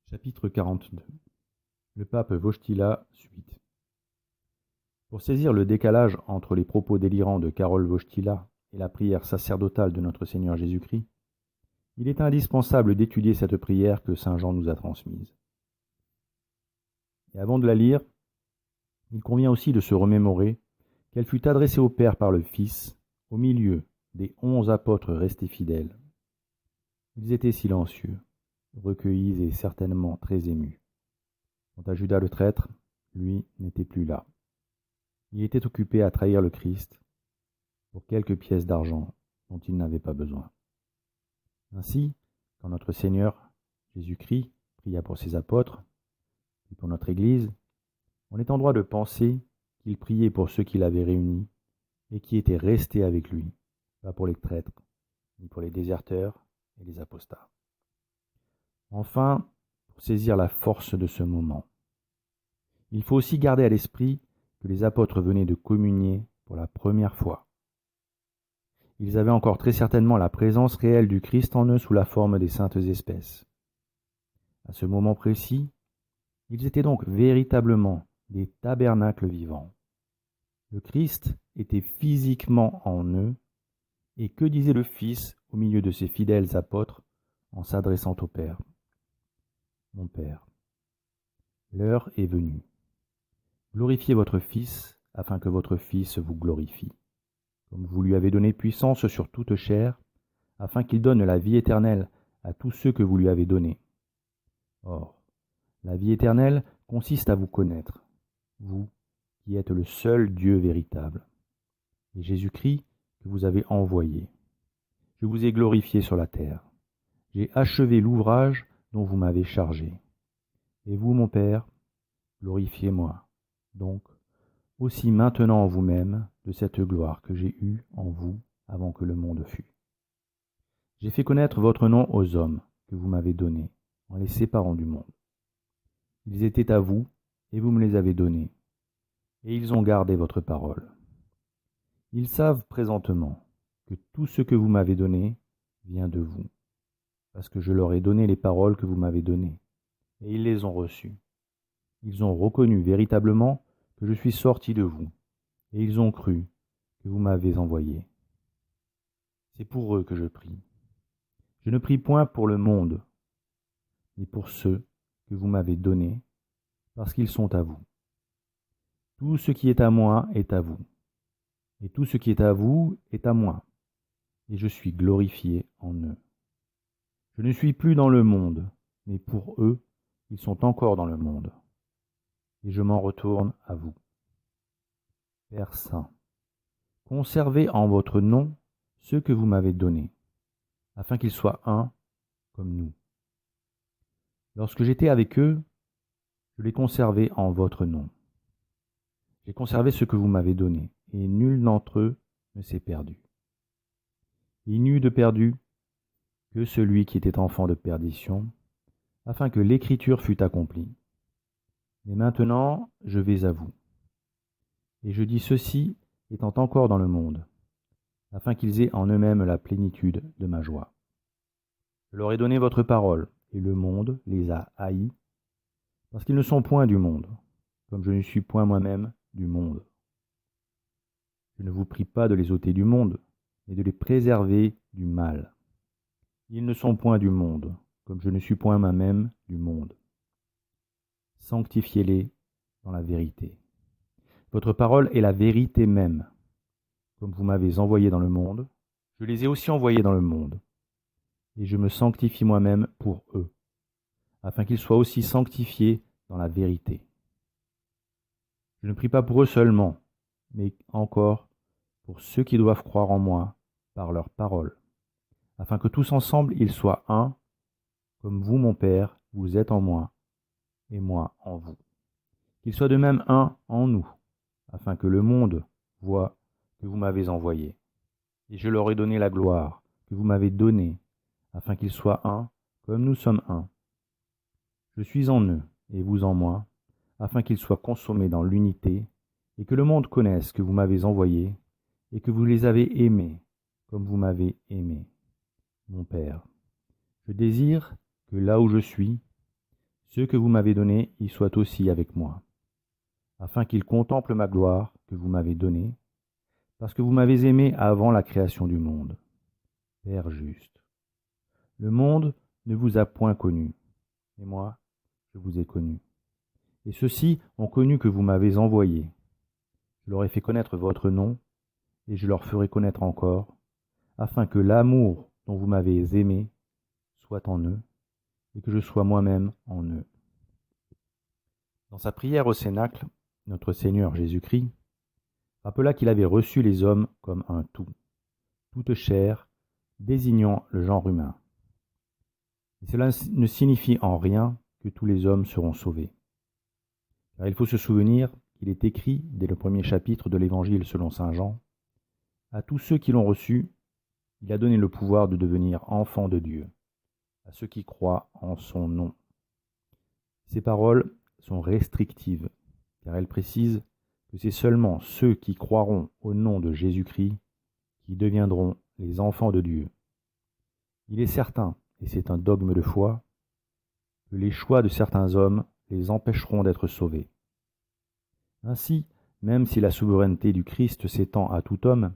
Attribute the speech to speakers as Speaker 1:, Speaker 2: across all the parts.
Speaker 1: Chapitre 42. Le pape Wojtyła, suite. Pour saisir le décalage entre les propos délirants de Karol Wojtyła et la prière sacerdotale de notre Seigneur Jésus-Christ, il est indispensable d'étudier cette prière que saint Jean nous a transmise. Et avant de la lire, il convient aussi de se remémorer qu'elle fut adressée au Père par le Fils, au milieu des 11 apôtres restés fidèles. Ils étaient silencieux, recueillis et certainement très émus. Quant à Judas le traître, lui n'était plus là. Il était occupé à trahir le Christ pour quelques pièces d'argent dont il n'avait pas besoin. Ainsi, quand notre Seigneur Jésus-Christ pria pour ses apôtres, et pour notre Église, on est en droit de penser qu'il priait pour ceux qu'il avait réunis et qui étaient restés avec lui, pas pour les traîtres, ni pour les déserteurs et les apostats. Enfin, pour saisir la force de ce moment, il faut aussi garder à l'esprit que les apôtres venaient de communier pour la première fois. Ils avaient encore très certainement la présence réelle du Christ en eux sous la forme des saintes espèces. À ce moment précis, ils étaient donc véritablement des tabernacles vivants. Le Christ était physiquement en eux, et que disait le Fils au milieu de ses fidèles apôtres en s'adressant au Père ? Mon Père, l'heure est venue. Glorifiez votre Fils, afin que votre Fils vous glorifie, comme vous lui avez donné puissance sur toute chair, afin qu'il donne la vie éternelle à tous ceux que vous lui avez donnés. Or, la vie éternelle consiste à vous connaître, vous qui êtes le seul Dieu véritable, et Jésus-Christ que vous avez envoyé. Je vous ai glorifié sur la terre. J'ai achevé l'ouvrage dont vous m'avez chargé. Et vous, mon Père, glorifiez-moi, donc, aussi maintenant en vous-même, de cette gloire que j'ai eue en vous avant que le monde fût. J'ai fait connaître votre nom aux hommes que vous m'avez donnés, en les séparant du monde. Ils étaient à vous, et vous me les avez donnés, et ils ont gardé votre parole. Ils savent présentement que tout ce que vous m'avez donné vient de vous, parce que je leur ai donné les paroles que vous m'avez données, et ils les ont reçues. Ils ont reconnu véritablement que je suis sorti de vous, et ils ont cru que vous m'avez envoyé. C'est pour eux que je prie. Je ne prie point pour le monde, mais pour ceux que vous m'avez donnés, parce qu'ils sont à vous. Tout ce qui est à moi est à vous, et tout ce qui est à vous est à moi, et je suis glorifié en eux. Je ne suis plus dans le monde, mais pour eux, ils sont encore dans le monde, et je m'en retourne à vous. Père Saint, conservez en votre nom ceux que vous m'avez donnés, afin qu'ils soient un comme nous. Lorsque j'étais avec eux, je les conservais en votre nom. J'ai conservé ce que vous m'avez donné, et nul d'entre eux ne s'est perdu. Il n'y eut de perdu que celui qui était enfant de perdition, afin que l'écriture fût accomplie. Mais maintenant, je vais à vous. Et je dis ceci étant encore dans le monde, afin qu'ils aient en eux-mêmes la plénitude de ma joie. Je leur ai donné votre parole, et le monde les a haïs, parce qu'ils ne sont point du monde, comme je ne suis point moi-même du monde. Je ne vous prie pas de les ôter du monde, mais de les préserver du mal. Ils ne sont point du monde, comme je ne suis point moi-même du monde. Sanctifiez-les dans la vérité. Votre parole est la vérité même. Comme vous m'avez envoyé dans le monde, je les ai aussi envoyés dans le monde. Et je me sanctifie moi-même pour eux, afin qu'ils soient aussi sanctifiés dans la vérité. Je ne prie pas pour eux seulement, mais encore pour ceux qui doivent croire en moi par leur parole, afin que tous ensemble ils soient un, comme vous, mon Père, vous êtes en moi, et moi en vous. Qu'ils soient de même un en nous, afin que le monde voie que vous m'avez envoyé. Et je leur ai donné la gloire que vous m'avez donnée, afin qu'ils soient un, comme nous sommes un. Je suis en eux, et vous en moi, afin qu'ils soient consommés dans l'unité, et que le monde connaisse que vous m'avez envoyé, et que vous les avez aimés, comme vous m'avez aimé. Mon Père, je désire que là où je suis, ceux que vous m'avez donnés y soient aussi avec moi, afin qu'ils contemplent ma gloire que vous m'avez donnée, parce que vous m'avez aimé avant la création du monde. Père juste, le monde ne vous a point connu, et moi, je vous ai connu. Et ceux-ci ont connu que vous m'avez envoyé. Je leur ai fait connaître votre nom, et je leur ferai connaître encore, afin que l'amour dont vous m'avez aimé soit en eux, et que je sois moi-même en eux. Dans sa prière au Cénacle, notre Seigneur Jésus-Christ rappela qu'il avait reçu les hommes comme un tout, toute chair, désignant le genre humain. Et cela ne signifie en rien que tous les hommes seront sauvés. Car il faut se souvenir qu'il est écrit, dès le premier chapitre de l'Évangile selon saint Jean, « À tous ceux qui l'ont reçu, il a donné le pouvoir de devenir enfants de Dieu, à ceux qui croient en son nom. » Ces paroles sont restrictives, car elles précisent que c'est seulement ceux qui croiront au nom de Jésus-Christ qui deviendront les enfants de Dieu. Il est certain, et c'est un dogme de foi, que les choix de certains hommes les empêcheront d'être sauvés. Ainsi, même si la souveraineté du Christ s'étend à tout homme,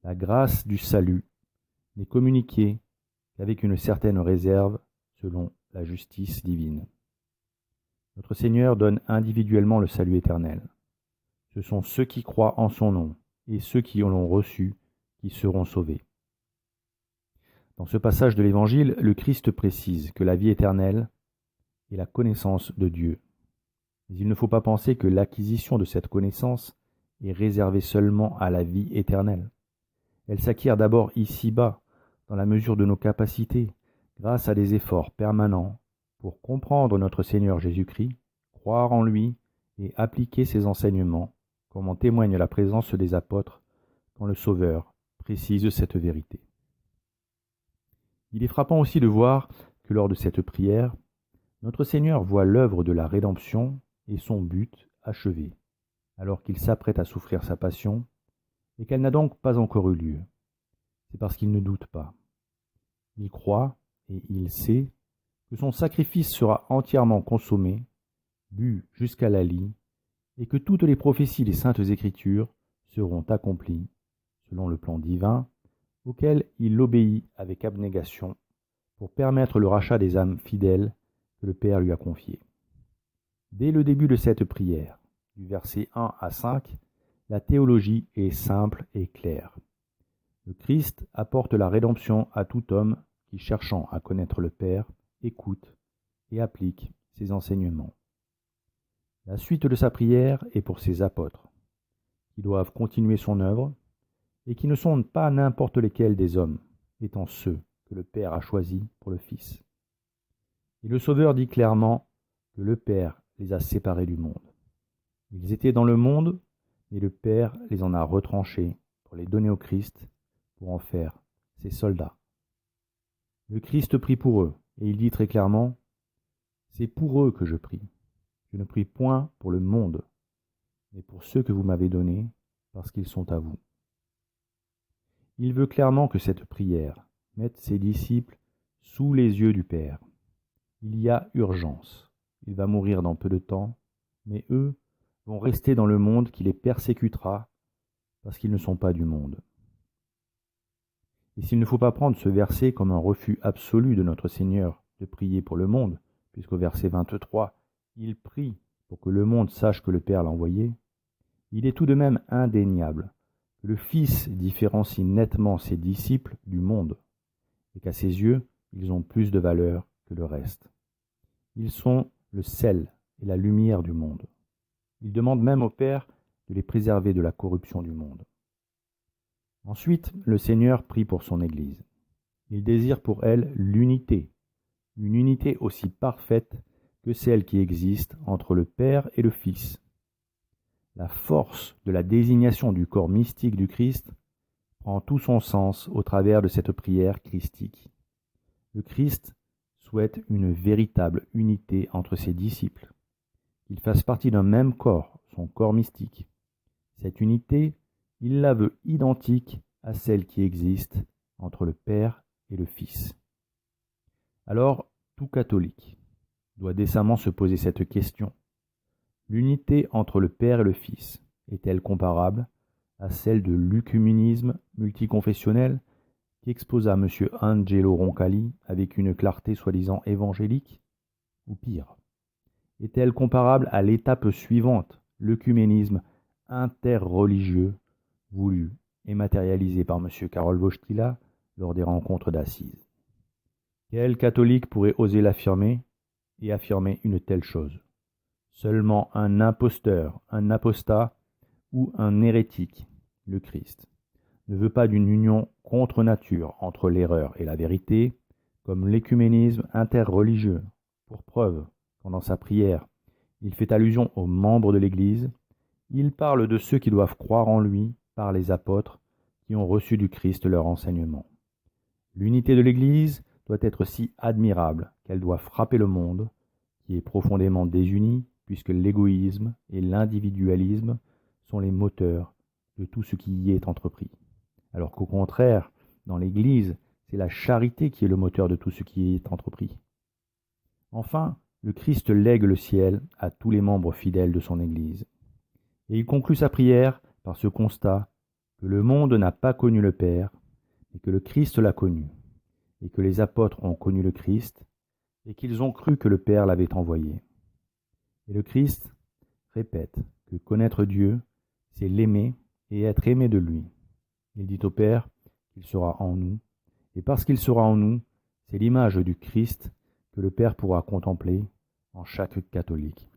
Speaker 1: la grâce du salut n'est communiquée qu'avec une certaine réserve selon la justice divine. Notre Seigneur donne individuellement le salut éternel. Ce sont ceux qui croient en son nom et ceux qui l'ont reçu qui seront sauvés. Dans ce passage de l'Évangile, le Christ précise que la vie éternelle est la connaissance de Dieu. Mais il ne faut pas penser que l'acquisition de cette connaissance est réservée seulement à la vie éternelle. Elle s'acquiert d'abord ici-bas, dans la mesure de nos capacités, grâce à des efforts permanents pour comprendre notre Seigneur Jésus-Christ, croire en lui et appliquer ses enseignements, comme en témoigne la présence des apôtres quand le Sauveur précise cette vérité. Il est frappant aussi de voir que lors de cette prière, notre Seigneur voit l'œuvre de la rédemption et son but achevé, alors qu'il s'apprête à souffrir sa passion, et qu'elle n'a donc pas encore eu lieu. C'est parce qu'il ne doute pas. Il croit et il sait que son sacrifice sera entièrement consommé, bu jusqu'à la lie, et que toutes les prophéties des Saintes Écritures seront accomplies selon le plan divin auquel il obéit avec abnégation pour permettre le rachat des âmes fidèles que le Père lui a confiées. Dès le début de cette prière, du verset 1 à 5, la théologie est simple et claire. Le Christ apporte la rédemption à tout homme qui, cherchant à connaître le Père, écoute et applique ses enseignements. La suite de sa prière est pour ses apôtres, qui doivent continuer son œuvre et qui ne sont pas n'importe lesquels des hommes, étant ceux que le Père a choisis pour le Fils. Et le Sauveur dit clairement que le Père les a séparés du monde. Ils étaient dans le monde, mais le Père les en a retranchés pour les donner au Christ, pour en faire ses soldats. Le Christ prie pour eux, et il dit très clairement, « C'est pour eux que je prie. Je ne prie point pour le monde, mais pour ceux que vous m'avez donnés, parce qu'ils sont à vous. » Il veut clairement que cette prière mette ses disciples sous les yeux du Père. Il y a urgence. Il va mourir dans peu de temps, mais eux vont rester dans le monde qui les persécutera parce qu'ils ne sont pas du monde. Et s'il ne faut pas prendre ce verset comme un refus absolu de notre Seigneur de prier pour le monde, puisqu'au verset 23, il prie pour que le monde sache que le Père l'a envoyé, il est tout de même indéniable que le Fils différencie nettement ses disciples du monde, et qu'à ses yeux, ils ont plus de valeur que le reste. Ils sont le sel et la lumière du monde. Il demande même au Père de les préserver de la corruption du monde. Ensuite, le Seigneur prie pour son Église. Il désire pour elle l'unité, une unité aussi parfaite que celle qui existe entre le Père et le Fils. La force de la désignation du corps mystique du Christ prend tout son sens au travers de cette prière christique. Le Christ souhaite une véritable unité entre ses disciples, qu'ils fassent partie d'un même corps, son corps mystique. Cette unité, il la veut identique à celle qui existe entre le Père et le Fils. Alors, tout catholique, doit décemment se poser cette question. L'unité entre le Père et le Fils est-elle comparable à celle de l'œcuménisme multiconfessionnel qu'exposa M. Angelo Roncalli avec une clarté soi-disant évangélique? Ou pire, est-elle comparable à l'étape suivante, l'œcuménisme interreligieux, voulu et matérialisé par M. Karol Wojtyla lors des rencontres d'Assise? Quel catholique pourrait oser l'affirmer et affirmer une telle chose? Seulement un imposteur, un apostat ou un hérétique, le Christ, ne veut pas d'une union contre nature entre l'erreur et la vérité, comme l'œcuménisme interreligieux. Pour preuve, quand dans sa prière, il fait allusion aux membres de l'Église, il parle de ceux qui doivent croire en lui par les apôtres qui ont reçu du Christ leur enseignement. L'unité de l'Église doit être si admirable qu'elle doit frapper le monde, qui est profondément désuni, puisque l'égoïsme et l'individualisme sont les moteurs de tout ce qui y est entrepris. Alors qu'au contraire, dans l'Église, c'est la charité qui est le moteur de tout ce qui y est entrepris. Enfin, le Christ lègue le ciel à tous les membres fidèles de son Église. Et il conclut sa prière par ce constat que le monde n'a pas connu le Père, et que le Christ l'a connu, et que les apôtres ont connu le Christ, et qu'ils ont cru que le Père l'avait envoyé. Et le Christ répète que connaître Dieu, c'est l'aimer et être aimé de lui. Il dit au Père qu'il sera en nous, et parce qu'il sera en nous, c'est l'image du Christ que le Père pourra contempler en chaque catholique.